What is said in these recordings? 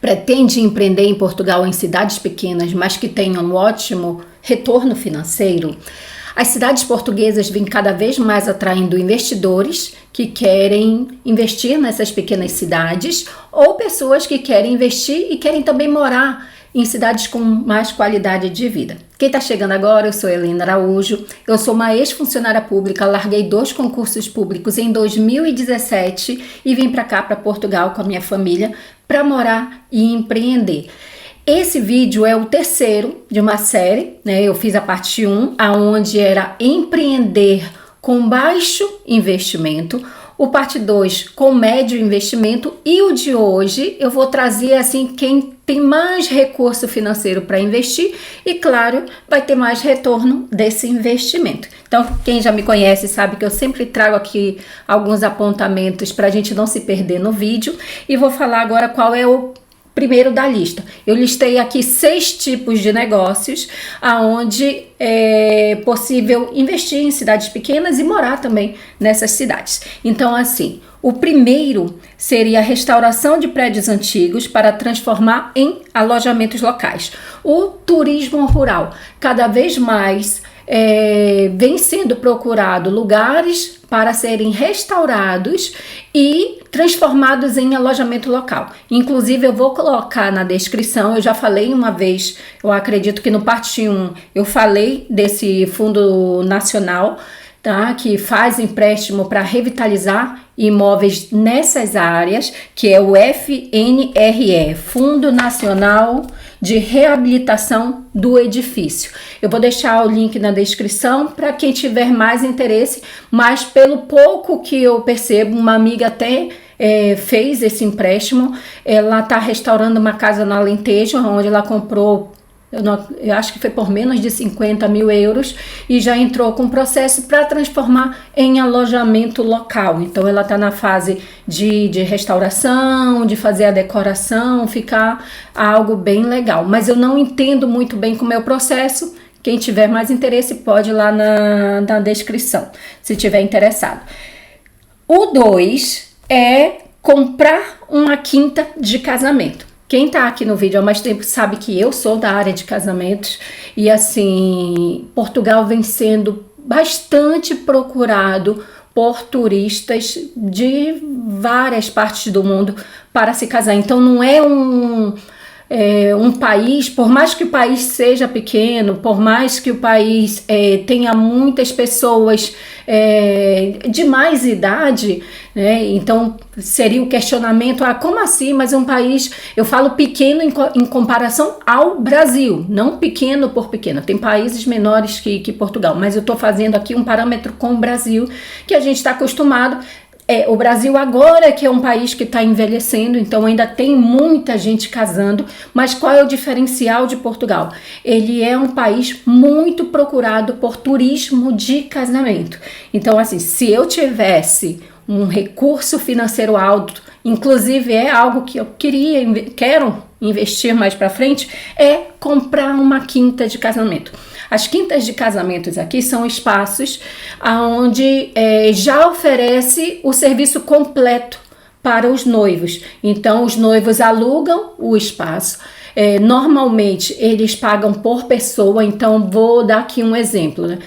pretende empreender em Portugal em cidades pequenas, mas que tenham um ótimo retorno financeiro, as cidades portuguesas vêm cada vez mais atraindo investidores que querem investir nessas pequenas cidades ou pessoas que querem investir e querem também morar em cidades com mais qualidade de vida. Quem está chegando agora, eu sou Helena Araújo, eu sou uma ex-funcionária pública, larguei 2 concursos públicos em 2017 e vim para cá, para Portugal, com a minha família, para morar e empreender. Esse vídeo é o terceiro de uma série, né? Eu fiz a parte 1, aonde era empreender com baixo investimento, o parte 2 com médio investimento e o de hoje eu vou trazer assim quem tem mais recurso financeiro para investir e claro, vai ter mais retorno desse investimento. Então, quem já me conhece sabe que eu sempre trago aqui alguns apontamentos para a gente não se perder no vídeo e vou falar agora qual é o primeiro da lista. Eu listei aqui 6 tipos de negócios aonde é possível investir em cidades pequenas e morar também nessas cidades. Então, assim, o primeiro seria a restauração de prédios antigos para transformar em alojamentos locais. O turismo rural, cada vez mais vem sendo procurado lugares para serem restaurados e transformados em alojamento local. Inclusive eu vou colocar na descrição, eu já falei uma vez, eu acredito que no parte 1 eu falei desse fundo nacional, tá, que faz empréstimo para revitalizar imóveis nessas áreas, que é o FNRE, Fundo Nacional de Reabilitação do Edifício. Eu vou deixar o link na descrição para quem tiver mais interesse, mas pelo pouco que eu percebo, uma amiga até fez esse empréstimo, ela está restaurando uma casa no Alentejo, onde ela comprou, eu acho que foi por menos de 50 mil euros e já entrou com processo para transformar em alojamento local. Então ela está na fase de restauração, de fazer a decoração, ficar algo bem legal. Mas eu não entendo muito bem como é o processo. Quem tiver mais interesse pode ir lá na descrição, se tiver interessado. O 2 é comprar uma quinta de casamento. Quem tá aqui no vídeo há mais tempo sabe que eu sou da área de casamentos e assim, Portugal vem sendo bastante procurado por turistas de várias partes do mundo para se casar. Então não é um país, por mais que o país seja pequeno, por mais que o país tenha muitas pessoas de mais idade, né? Então seria o questionamento, como assim, mas um país, eu falo pequeno em comparação ao Brasil, não pequeno por pequeno, tem países menores que Portugal, mas eu estou fazendo aqui um parâmetro com o Brasil, que a gente está acostumado. O Brasil agora que é um país que está envelhecendo, então ainda tem muita gente casando, mas qual é o diferencial de Portugal? Ele é um país muito procurado por turismo de casamento. Então assim, se eu tivesse um recurso financeiro alto, inclusive é algo que eu quero investir mais para frente, é comprar uma quinta de casamento. As quintas de casamentos aqui são espaços onde já oferece o serviço completo para os noivos. Então, os noivos alugam o espaço. Normalmente, eles pagam por pessoa. Então, vou dar aqui um exemplo, né?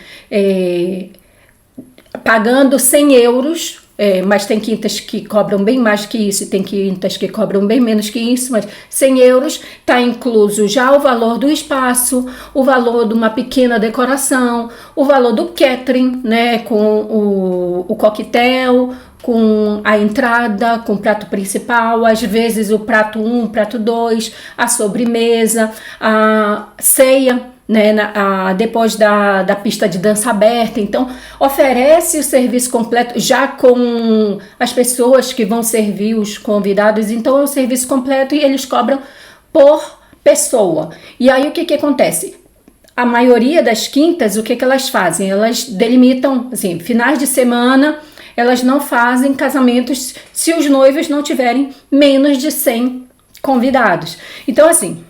Pagando 100 euros, mas tem quintas que cobram bem mais que isso e tem quintas que cobram bem menos que isso, mas 100 euros está incluso já o valor do espaço, o valor de uma pequena decoração, o valor do catering, né, com o coquetel, com a entrada, com o prato principal, às vezes o prato 1, prato 2, a sobremesa, a ceia, né, depois da pista de dança aberta. Então oferece o serviço completo já com as pessoas que vão servir os convidados. Então é o serviço completo e eles cobram por pessoa. E aí o que acontece? A maioria das quintas, o que elas fazem? Elas delimitam assim, finais de semana, elas não fazem casamentos se os noivos não tiverem menos de 100 convidados. Então assim,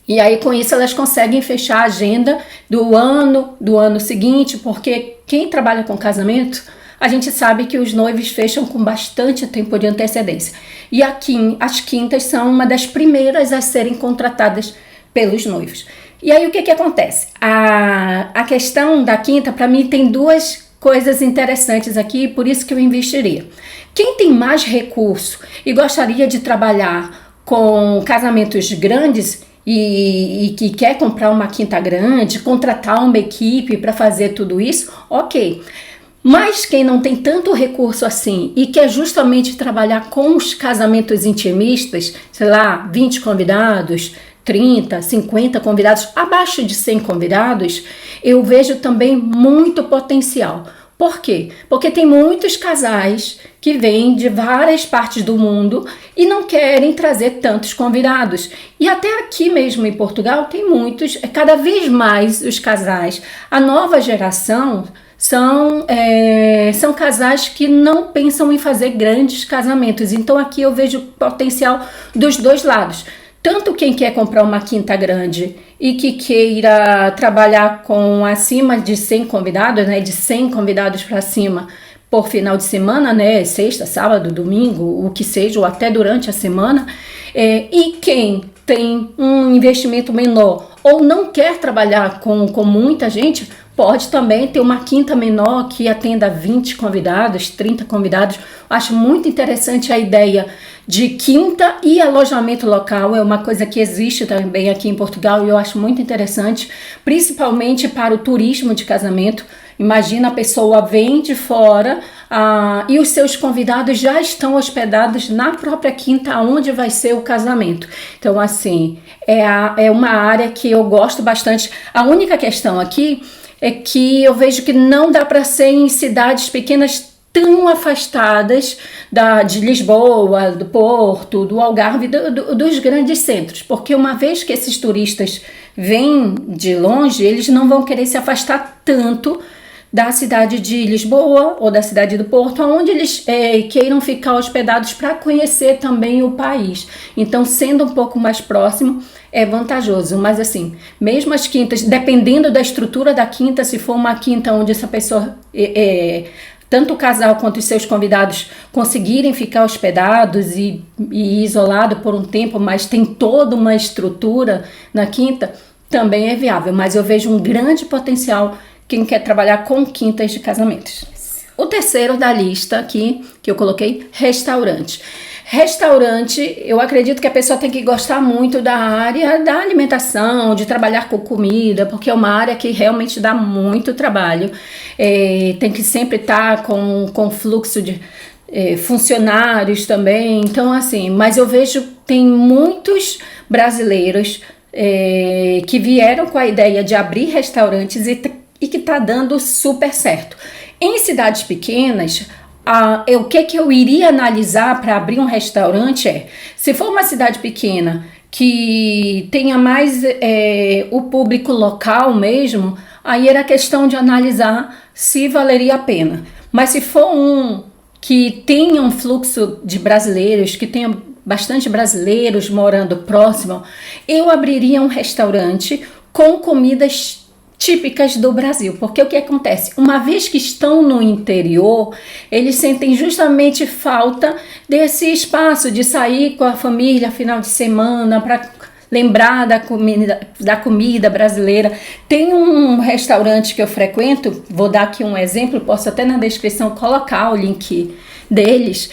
e aí com isso elas conseguem fechar a agenda do ano seguinte, porque quem trabalha com casamento, a gente sabe que os noivos fecham com bastante tempo de antecedência. E aqui, as quintas são uma das primeiras a serem contratadas pelos noivos. E aí o que acontece? A questão da quinta, para mim, tem duas coisas interessantes aqui, por isso que eu investiria. Quem tem mais recurso e gostaria de trabalhar com casamentos grandes e que quer comprar uma quinta grande, contratar uma equipe para fazer tudo isso, ok. Mas quem não tem tanto recurso assim e quer justamente trabalhar com os casamentos intimistas, sei lá, 20 convidados, 30, 50 convidados, abaixo de 100 convidados, eu vejo também muito potencial. Por quê? Porque tem muitos casais que vêm de várias partes do mundo e não querem trazer tantos convidados. E até aqui mesmo em Portugal tem muitos, cada vez mais os casais, a nova geração são casais que não pensam em fazer grandes casamentos. Então aqui eu vejo potencial dos dois lados. Tanto quem quer comprar uma quinta grande e que queira trabalhar com acima de 100 convidados, né, de 100 convidados para cima por final de semana, né, sexta, sábado, domingo, o que seja, ou até durante a semana, e quem tem um investimento menor ou não quer trabalhar com muita gente, pode também ter uma quinta menor que atenda 20 convidados, 30 convidados. Acho muito interessante a ideia de quinta e alojamento local, é uma coisa que existe também aqui em Portugal e eu acho muito interessante, principalmente para o turismo de casamento. Imagina, a pessoa vem de fora e os seus convidados já estão hospedados na própria quinta onde vai ser o casamento. Então, assim, é uma área que eu gosto bastante. A única questão aqui é que eu vejo que não dá para ser em cidades pequenas tão afastadas de Lisboa, do Porto, do Algarve, dos grandes centros, porque uma vez que esses turistas vêm de longe, eles não vão querer se afastar tanto da cidade de Lisboa ou da cidade do Porto, onde eles queiram ficar hospedados para conhecer também o país. Então, sendo um pouco mais próximo, é vantajoso. Mas assim, mesmo as quintas, dependendo da estrutura da quinta, se for uma quinta onde essa pessoa, tanto o casal quanto os seus convidados conseguirem ficar hospedados e isolados por um tempo, mas tem toda uma estrutura na quinta, também é viável. Mas eu vejo um grande potencial quem quer trabalhar com quintas de casamentos. O terceiro da lista aqui, que eu coloquei, restaurante. Restaurante, eu acredito que a pessoa tem que gostar muito da área da alimentação, de trabalhar com comida, porque é uma área que realmente dá muito trabalho. Tem que sempre estar com fluxo de funcionários também. Então, assim, mas eu vejo tem muitos brasileiros que vieram com a ideia de abrir restaurantes e que está dando super certo. Em cidades pequenas, o que eu iria analisar para abrir um restaurante se for uma cidade pequena que tenha mais o público local mesmo, aí era questão de analisar se valeria a pena. Mas se for um que tenha um fluxo de brasileiros, que tenha bastante brasileiros morando próximo, eu abriria um restaurante com comidas típicas do Brasil, porque o que acontece? Uma vez que estão no interior, eles sentem justamente falta desse espaço de sair com a família final de semana para lembrar da comida brasileira. Tem um restaurante que eu frequento, vou dar aqui um exemplo, posso até na descrição colocar o link deles.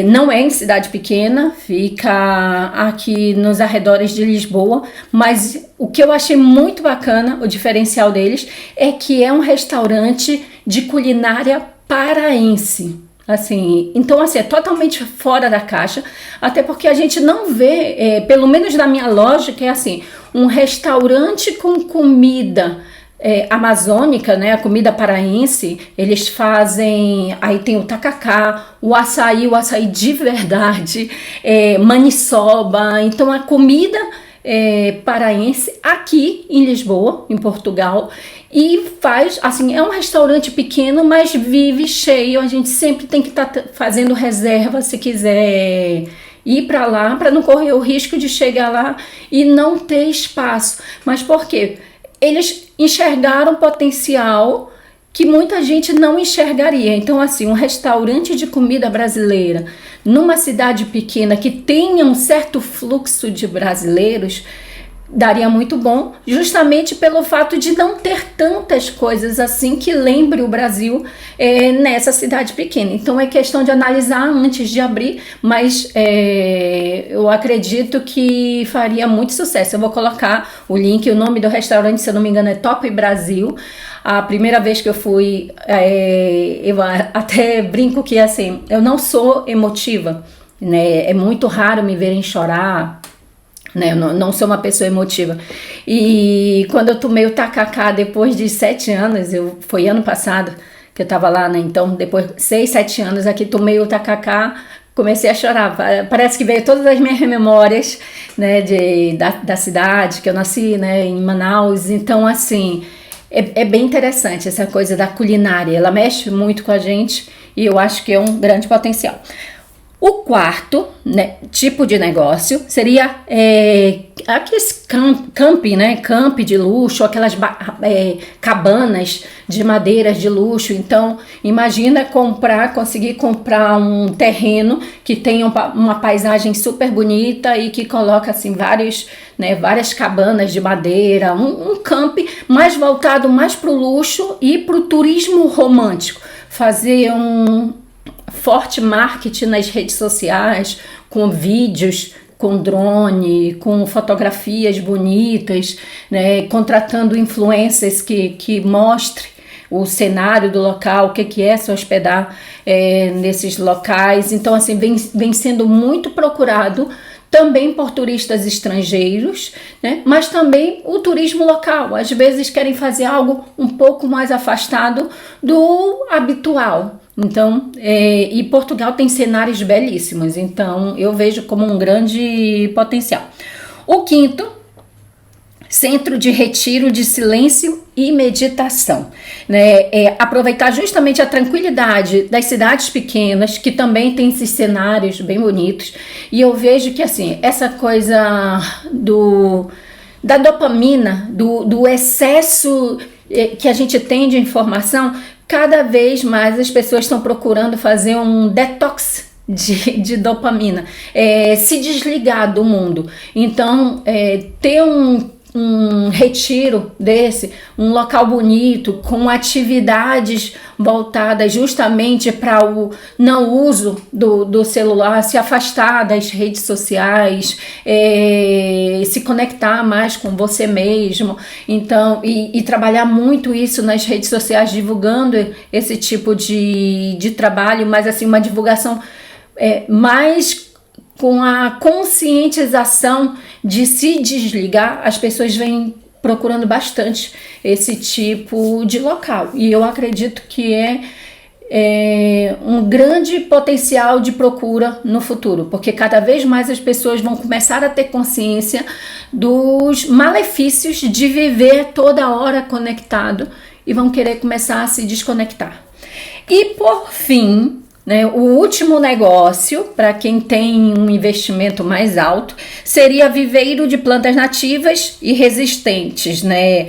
Não é em cidade pequena, fica aqui nos arredores de Lisboa, mas o que eu achei muito bacana, o diferencial deles, é que é um restaurante de culinária paraense. Assim, então, assim, é totalmente fora da caixa, até porque a gente não vê, pelo menos na minha lógica, é assim, um restaurante com comida amazônica, né, a comida paraense. Eles fazem, aí tem o tacacá, o açaí de verdade, maniçoba. Então a comida paraense aqui em Lisboa, em Portugal, e faz, assim, é um restaurante pequeno, mas vive cheio. A gente sempre tem que estar fazendo reserva se quiser ir para lá, para não correr o risco de chegar lá e não ter espaço. Mas por quê? Eles enxergaram potencial que muita gente não enxergaria. Então, assim, um restaurante de comida brasileira numa cidade pequena que tenha um certo fluxo de brasileiros daria muito bom, justamente pelo fato de não ter tantas coisas assim que lembre o Brasil nessa cidade pequena. Então é questão de analisar antes de abrir, mas eu acredito que faria muito sucesso. Eu vou colocar o link, o nome do restaurante, se eu não me engano, é Top Brasil. A primeira vez que eu fui, eu até brinco que assim, eu não sou emotiva, né? É muito raro me verem chorar, né? Eu não sou uma pessoa emotiva. E quando eu tomei o tacacá depois de 7 anos, foi ano passado que eu tava lá, né? Então, depois de 6, 7 anos aqui, tomei o tacacá, comecei a chorar. Parece que veio todas as minhas memórias, né, da cidade que eu nasci, né, em Manaus. Então, assim, é bem interessante essa coisa da culinária. Ela mexe muito com a gente e eu acho que é um grande potencial. O quarto, né, tipo de negócio seria aqueles camping, né, camp de luxo, aquelas cabanas de madeiras de luxo. Então, imagina conseguir comprar um terreno que tenha uma paisagem super bonita e que coloca assim várias cabanas de madeira, um camp mais voltado mais para o luxo e para o turismo romântico. Fazer forte marketing nas redes sociais, com vídeos, com drone, com fotografias bonitas, né, contratando influencers que mostre o cenário do local, o que é se hospedar nesses locais. Então, assim, vem sendo muito procurado também por turistas estrangeiros, né? Mas também o turismo local. Às vezes querem fazer algo um pouco mais afastado do habitual. Então, e Portugal tem cenários belíssimos, então eu vejo como um grande potencial. O quinto, centro de retiro, de silêncio e meditação, né? Aproveitar justamente a tranquilidade das cidades pequenas, que também tem esses cenários bem bonitos, e eu vejo que assim, essa coisa da dopamina, do excesso que a gente tem de informação, cada vez mais as pessoas estão procurando fazer um detox de dopamina, se desligar do mundo. Então, ter um retiro desse, um local bonito, com atividades voltadas justamente para o não uso do celular, se afastar das redes sociais, se conectar mais com você mesmo. Então, e trabalhar muito isso nas redes sociais, divulgando esse tipo de trabalho, mas assim, uma divulgação mais com a conscientização de se desligar. As pessoas vêm procurando bastante esse tipo de local, e eu acredito que é um grande potencial de procura no futuro, porque cada vez mais as pessoas vão começar a ter consciência dos malefícios de viver toda hora conectado e vão querer começar a se desconectar. E por fim, né, o último negócio, para quem tem um investimento mais alto, seria viveiro de plantas nativas e resistentes, né?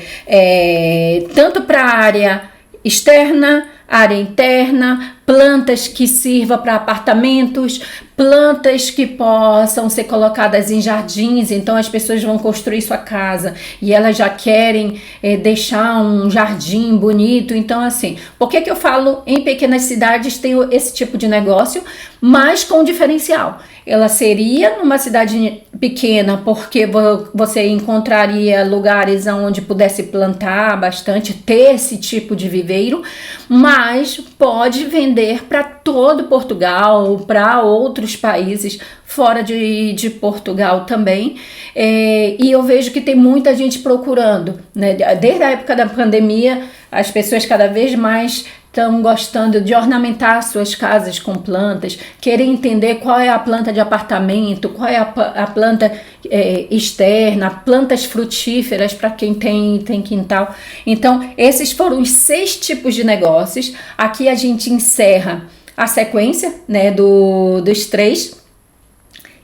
Tanto para a área externa, área interna, plantas que sirvam para apartamentos, plantas que possam ser colocadas em jardins. Então as pessoas vão construir sua casa e elas já querem deixar um jardim bonito. Então assim, por que eu falo em pequenas cidades tem esse tipo de negócio, mas com diferencial? Ela seria numa cidade pequena, porque você encontraria lugares onde pudesse plantar bastante, ter esse tipo de viveiro, mas pode vender para todo Portugal, para outros países fora de Portugal também. E eu vejo que tem muita gente procurando, né? Desde a época da pandemia, as pessoas cada vez mais estão gostando de ornamentar suas casas com plantas, querem entender qual é a planta de apartamento, qual é a planta externa, plantas frutíferas para quem tem quintal. Então, esses foram os 6 tipos de negócios. Aqui a gente encerra a sequência, né, dos 3.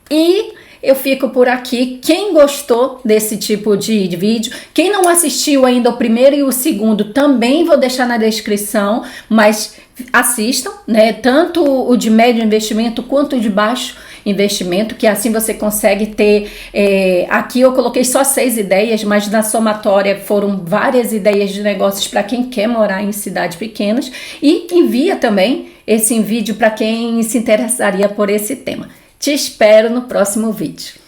E eu fico por aqui. Quem gostou desse tipo de vídeo, quem não assistiu ainda o primeiro e o segundo, também vou deixar na descrição, mas assistam, né? Tanto o de médio investimento quanto o de baixo investimento, que assim você consegue ter, aqui eu coloquei só 6 ideias, mas na somatória foram várias ideias de negócios para quem quer morar em cidades pequenas, e envia também esse vídeo para quem se interessaria por esse tema. Te espero no próximo vídeo.